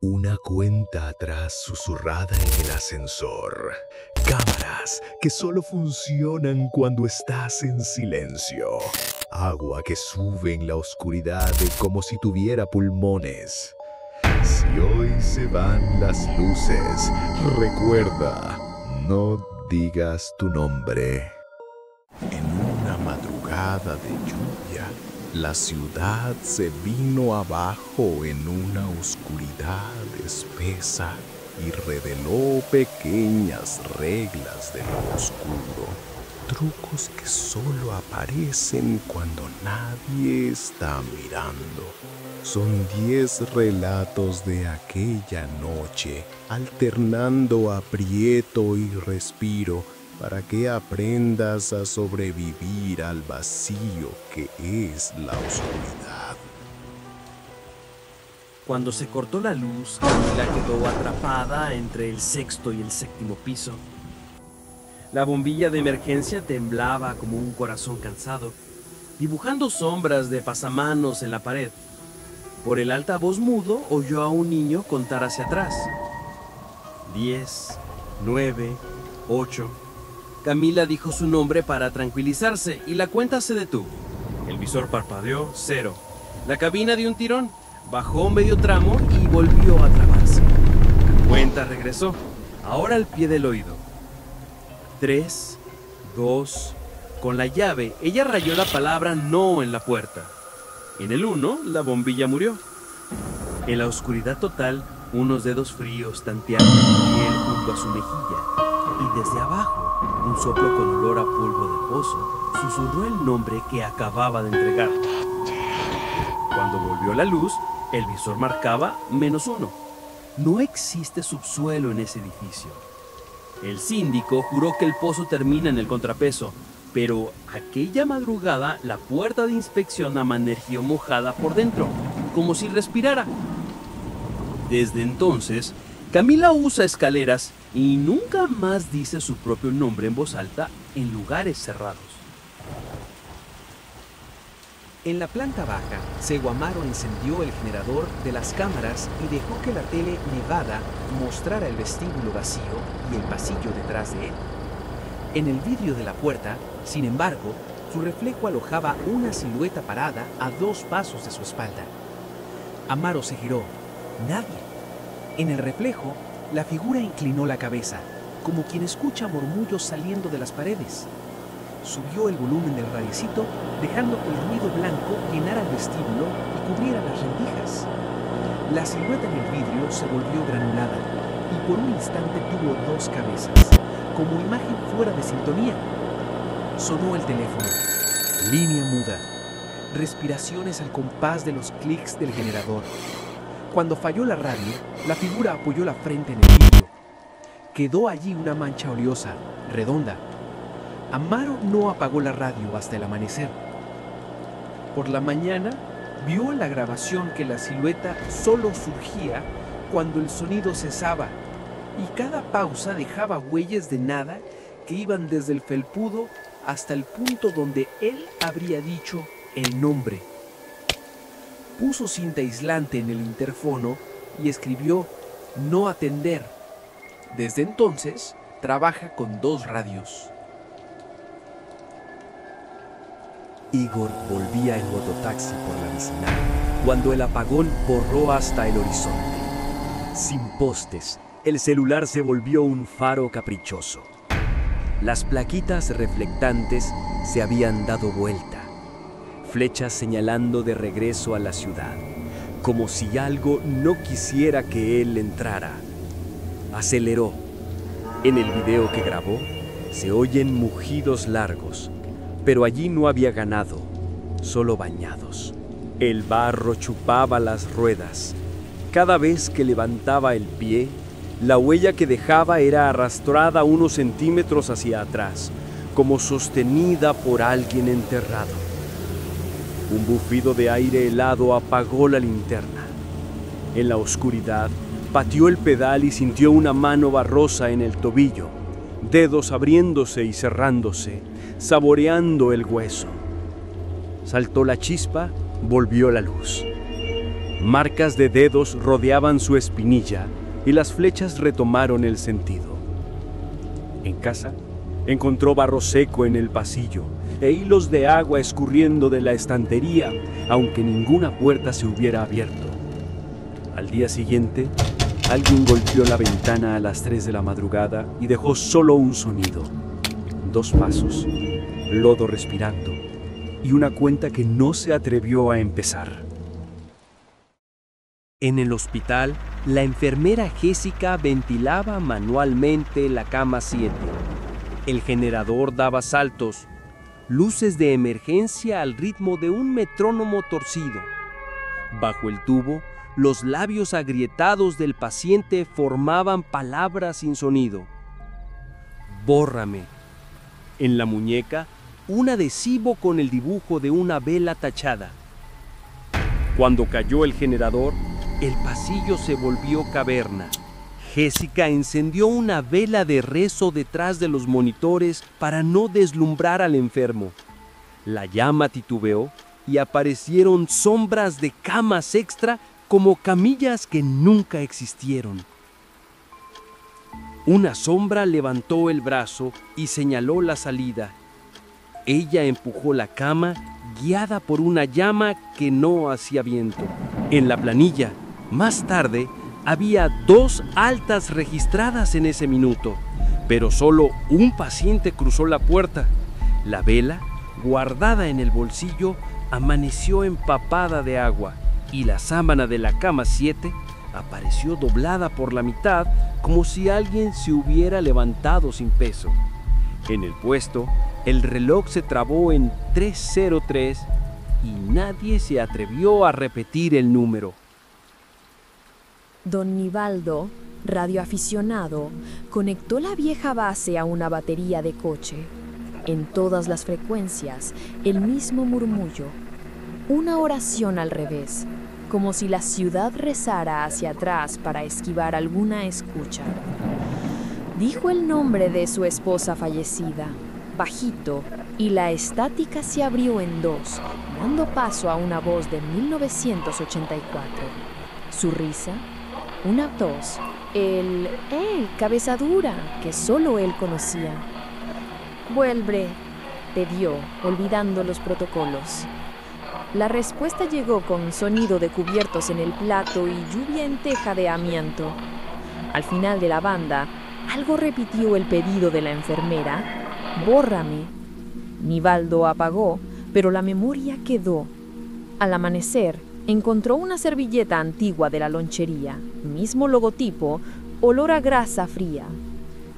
Una cuenta atrás susurrada en el ascensor. Cámaras que solo funcionan cuando estás en silencio. Agua que sube en la oscuridad como si tuviera pulmones. Si hoy se van las luces, recuerda, no digas tu nombre. En una madrugada de lluvia, la ciudad se vino abajo en una oscuridad espesa y reveló pequeñas reglas de lo oscuro, trucos que solo aparecen cuando nadie está mirando. Son 10 relatos de aquella noche, alternando aprieto y respiro, para que aprendas a sobrevivir al vacío que es la oscuridad. Cuando se cortó la luz, Camila quedó atrapada entre el sexto y el séptimo piso. La bombilla de emergencia temblaba como un corazón cansado, dibujando sombras de pasamanos en la pared. Por el altavoz mudo oyó a un niño contar hacia atrás. 10, 9, 8... Camila dijo su nombre para tranquilizarse y la cuenta se detuvo. El visor parpadeó, 0. La cabina dio un tirón, bajó medio tramo y volvió a trabarse. La cuenta regresó, ahora al pie del oído. 3, 2... Con la llave, ella rayó la palabra no en la puerta. En el 1, la bombilla murió. En la oscuridad total, unos dedos fríos tantearon la piel junto a su mejilla. Y desde abajo, un soplo con olor a polvo de pozo susurró el nombre que acababa de entregar. Cuando volvió la luz, el visor marcaba -1. No existe subsuelo en ese edificio. El síndico juró que el pozo termina en el contrapeso, pero aquella madrugada la puerta de inspección amaneció mojada por dentro, como si respirara. Desde entonces, Camila usa escaleras y nunca más dice su propio nombre en voz alta en lugares cerrados. En la planta baja, Seguamaro encendió el generador de las cámaras y dejó que la tele nevada mostrara el vestíbulo vacío y el pasillo detrás de él. En el vidrio de la puerta, sin embargo, su reflejo alojaba una silueta parada a 2 pasos de su espalda. Amaro se giró. Nadie. En el reflejo, la figura inclinó la cabeza, como quien escucha murmullos saliendo de las paredes. Subió el volumen del radiecito, dejando que el ruido blanco llenara el vestíbulo y cubriera las rendijas. La silueta en el vidrio se volvió granulada y por un instante tuvo 2 cabezas, como imagen fuera de sintonía. Sonó el teléfono. Línea muda. Respiraciones al compás de los clics del generador. Cuando falló la radio, la figura apoyó la frente en el vidrio. Quedó allí una mancha oleosa, redonda. Amaro no apagó la radio hasta el amanecer. Por la mañana, vio en la grabación que la silueta solo surgía cuando el sonido cesaba, y cada pausa dejaba huellas de nada que iban desde el felpudo hasta el punto donde él habría dicho el nombre. Puso cinta aislante en el interfono y escribió no atender. Desde entonces, trabaja con 2 radios. Igor volvía en mototaxi por la vecinal cuando el apagón borró hasta el horizonte. Sin postes, el celular se volvió un faro caprichoso. Las plaquitas reflectantes se habían dado vuelta, flechas señalando de regreso a la ciudad, como si algo no quisiera que él entrara. Aceleró. En el video que grabó, se oyen mugidos largos, pero allí no había ganado, solo bañados. El barro chupaba las ruedas. Cada vez que levantaba el pie, la huella que dejaba era arrastrada unos centímetros hacia atrás, como sostenida por alguien enterrado. Un bufido de aire helado apagó la linterna. En la oscuridad, pateó el pedal y sintió una mano barrosa en el tobillo, dedos abriéndose y cerrándose, saboreando el hueso. Saltó la chispa, volvió la luz. Marcas de dedos rodeaban su espinilla y las flechas retomaron el sentido. En casa, encontró barro seco en el pasillo e hilos de agua escurriendo de la estantería, aunque ninguna puerta se hubiera abierto. Al día siguiente, alguien golpeó la ventana a las 3 de la madrugada y dejó solo un sonido. 2 pasos, lodo respirando y una cuenta que no se atrevió a empezar. En el hospital, la enfermera Jessica ventilaba manualmente la cama 7. El generador daba saltos, luces de emergencia al ritmo de un metrónomo torcido. Bajo el tubo, los labios agrietados del paciente formaban palabras sin sonido. Bórrame. En la muñeca, un adhesivo con el dibujo de una vela tachada. Cuando cayó el generador, el pasillo se volvió caverna. Jessica encendió una vela de rezo detrás de los monitores para no deslumbrar al enfermo. La llama titubeó y aparecieron sombras de camas extra como camillas que nunca existieron. Una sombra levantó el brazo y señaló la salida. Ella empujó la cama, guiada por una llama que no hacía viento. En la planilla, más tarde, había 2 altas registradas en ese minuto, pero solo un paciente cruzó la puerta. La vela, guardada en el bolsillo, amaneció empapada de agua y la sábana de la cama 7 apareció doblada por la mitad como si alguien se hubiera levantado sin peso. En el puesto, el reloj se trabó en 3:03 y nadie se atrevió a repetir el número. Don Nivaldo, radioaficionado, conectó la vieja base a una batería de coche. En todas las frecuencias, el mismo murmullo. Una oración al revés, como si la ciudad rezara hacia atrás para esquivar alguna escucha. Dijo el nombre de su esposa fallecida, bajito, y la estática se abrió en 2, dando paso a una voz de 1984. Su risa, una tos, el cabeza dura que solo él conocía. Vuelve, pidió, olvidando los protocolos. La respuesta llegó con sonido de cubiertos en el plato y lluvia en teja de amianto. Al final de la banda, algo repitió el pedido de la enfermera: bórrame. Nivaldo apagó, pero la memoria quedó. Al amanecer, encontró una servilleta antigua de la lonchería, mismo logotipo, olor a grasa fría.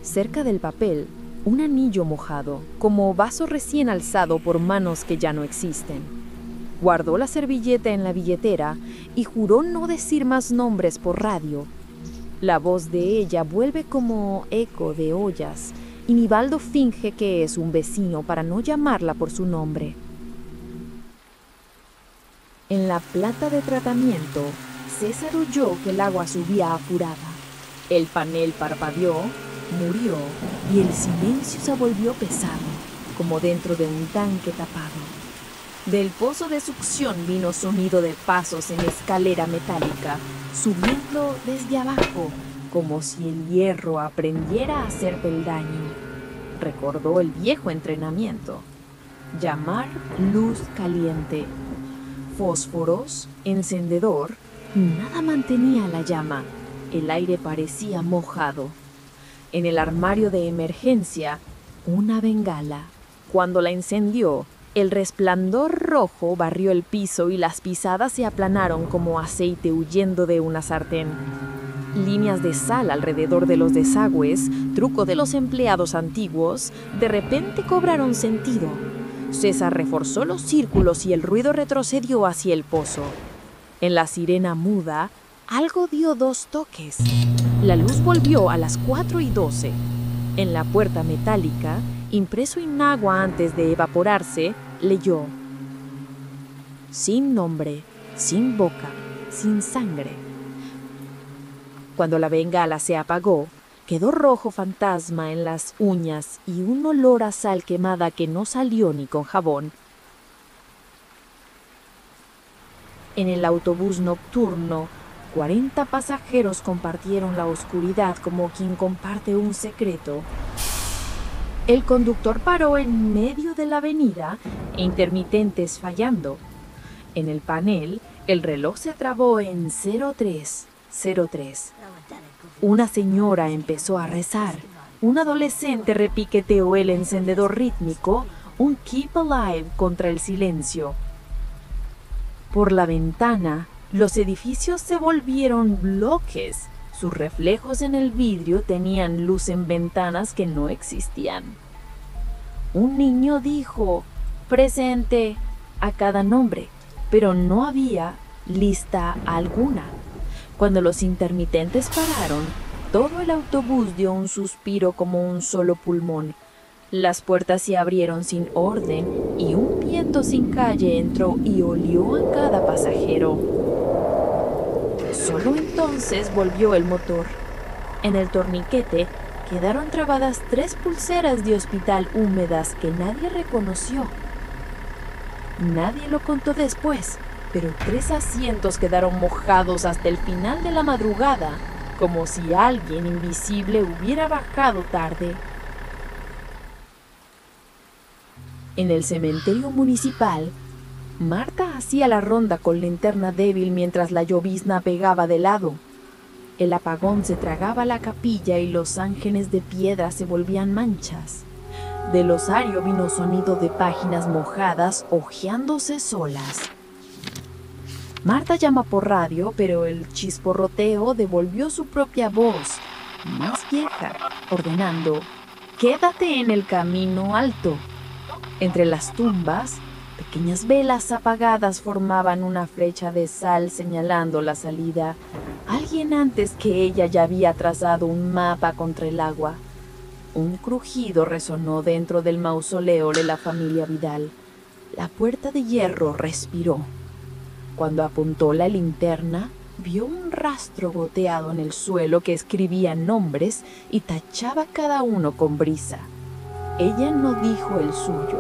Cerca del papel, un anillo mojado, como vaso recién alzado por manos que ya no existen. Guardó la servilleta en la billetera y juró no decir más nombres por radio. La voz de ella vuelve como eco de ollas y Nivaldo finge que es un vecino para no llamarla por su nombre. En la planta de tratamiento, César oyó que el agua subía apurada. El panel parpadeó, murió y el silencio se volvió pesado, como dentro de un tanque tapado. Del pozo de succión vino sonido de pasos en escalera metálica, subiendo desde abajo, como si el hierro aprendiera a hacer peldaño. Recordó el viejo entrenamiento. Llamar luz caliente. Fósforos, encendedor, nada mantenía la llama. El aire parecía mojado. En el armario de emergencia, una bengala. Cuando la encendió, el resplandor rojo barrió el piso y las pisadas se aplanaron como aceite huyendo de una sartén. Líneas de sal alrededor de los desagües, truco de los empleados antiguos, de repente cobraron sentido. César reforzó los círculos y el ruido retrocedió hacia el pozo. En la sirena muda, algo dio 2 toques. La luz volvió a las 4:12. En la puerta metálica, impreso en agua antes de evaporarse, leyó: sin nombre, sin boca, sin sangre. Cuando la bengala se apagó, quedó rojo fantasma en las uñas y un olor a sal quemada que no salió ni con jabón. En el autobús nocturno, 40 pasajeros compartieron la oscuridad como quien comparte un secreto. El conductor paró en medio de la avenida, intermitentes fallando. En el panel, el reloj se trabó en 0303. Una señora empezó a rezar. Un adolescente repiqueteó el encendedor rítmico, un Keep Alive contra el silencio. Por la ventana, los edificios se volvieron bloques. Sus reflejos en el vidrio tenían luz en ventanas que no existían. Un niño dijo presente a cada nombre, pero no había lista alguna. Cuando los intermitentes pararon, todo el autobús dio un suspiro como un solo pulmón. Las puertas se abrieron sin orden y un viento sin calle entró y olió a cada pasajero. Solo entonces volvió el motor. En el torniquete quedaron trabadas 3 pulseras de hospital húmedas que nadie reconoció. Nadie lo contó después, pero 3 asientos quedaron mojados hasta el final de la madrugada, como si alguien invisible hubiera bajado tarde. En el cementerio municipal, Marta hacía la ronda con linterna débil mientras la llovizna pegaba de lado. El apagón se tragaba la capilla y los ángeles de piedra se volvían manchas. Del osario vino sonido de páginas mojadas hojeándose solas. Marta llama por radio, pero el chisporroteo devolvió su propia voz, más vieja, ordenando: «Quédate en el camino alto». Entre las tumbas, pequeñas velas apagadas formaban una flecha de sal señalando la salida. Alguien antes que ella ya había trazado un mapa contra el agua. Un crujido resonó dentro del mausoleo de la familia Vidal. La puerta de hierro respiró. Cuando apuntó la linterna, vio un rastro goteado en el suelo que escribía nombres y tachaba cada uno con brisa. Ella no dijo el suyo.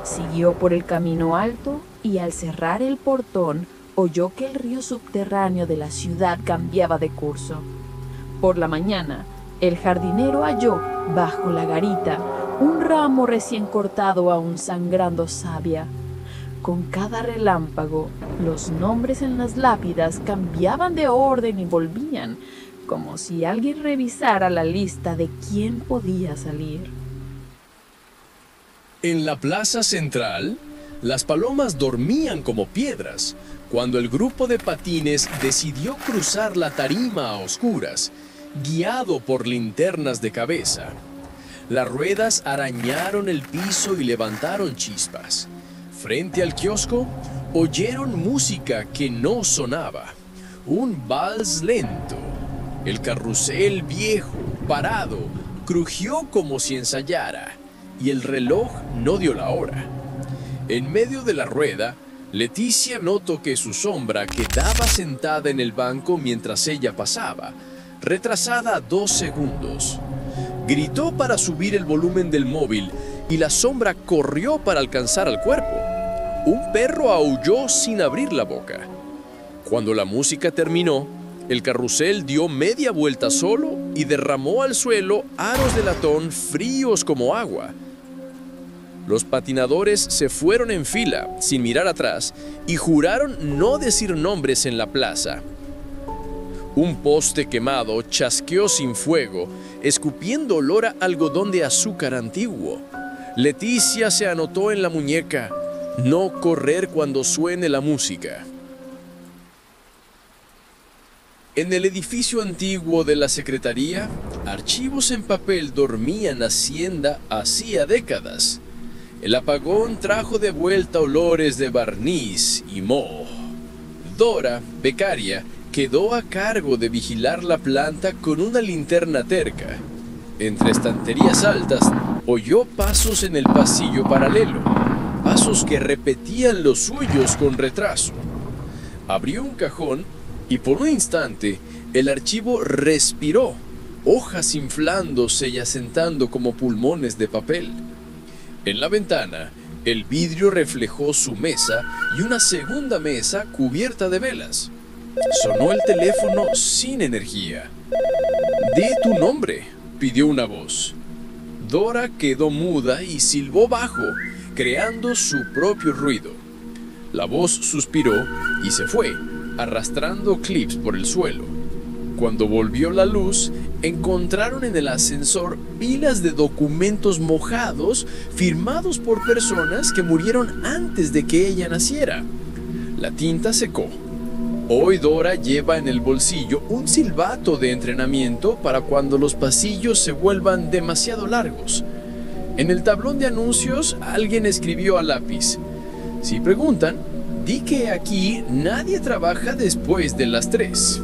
Siguió por el camino alto y al cerrar el portón oyó que el río subterráneo de la ciudad cambiaba de curso. Por la mañana, el jardinero halló, bajo la garita, un ramo recién cortado aún sangrando savia. Con cada relámpago, los nombres en las lápidas cambiaban de orden y volvían, como si alguien revisara la lista de quién podía salir. En la plaza central, las palomas dormían como piedras cuando el grupo de patines decidió cruzar la tarima a oscuras, guiado por linternas de cabeza. Las ruedas arañaron el piso y levantaron chispas. Frente al kiosco, oyeron música que no sonaba. Un vals lento. El carrusel viejo, parado, crujió como si ensayara, y el reloj no dio la hora. En medio de la rueda, Leticia notó que su sombra quedaba sentada en el banco mientras ella pasaba, retrasada 2 segundos. Gritó para subir el volumen del móvil y la sombra corrió para alcanzar al cuerpo. Un perro aulló sin abrir la boca. Cuando la música terminó, el carrusel dio media vuelta solo y derramó al suelo aros de latón fríos como agua. Los patinadores se fueron en fila, sin mirar atrás, y juraron no decir nombres en la plaza. Un poste quemado chasqueó sin fuego, escupiendo olor a algodón de azúcar antiguo. Leticia se anotó en la muñeca: no correr cuando suene la música. En el edificio antiguo de la Secretaría, archivos en papel dormían Hacienda hacía décadas. El apagón trajo de vuelta olores de barniz y moho. Dora, becaria, quedó a cargo de vigilar la planta con una linterna terca. Entre estanterías altas, oyó pasos en el pasillo paralelo, pasos que repetían los suyos con retraso. Abrió un cajón y por un instante el archivo respiró, hojas inflándose y asentando como pulmones de papel. En la ventana, El vidrio reflejó su mesa y una segunda mesa cubierta de velas. Sonó el teléfono sin energía. «Di tu nombre», pidió una voz. Dora quedó muda y silbó bajo, creando su propio ruido. La voz suspiró y se fue, arrastrando clips por el suelo. Cuando volvió la luz, encontraron en el ascensor pilas de documentos mojados firmados por personas que murieron antes de que ella naciera. La tinta secó. Hoy Dora lleva en el bolsillo un silbato de entrenamiento para cuando los pasillos se vuelvan demasiado largos. En el tablón de anuncios alguien escribió a lápiz: «Si preguntan, di que aquí nadie trabaja después de las 3».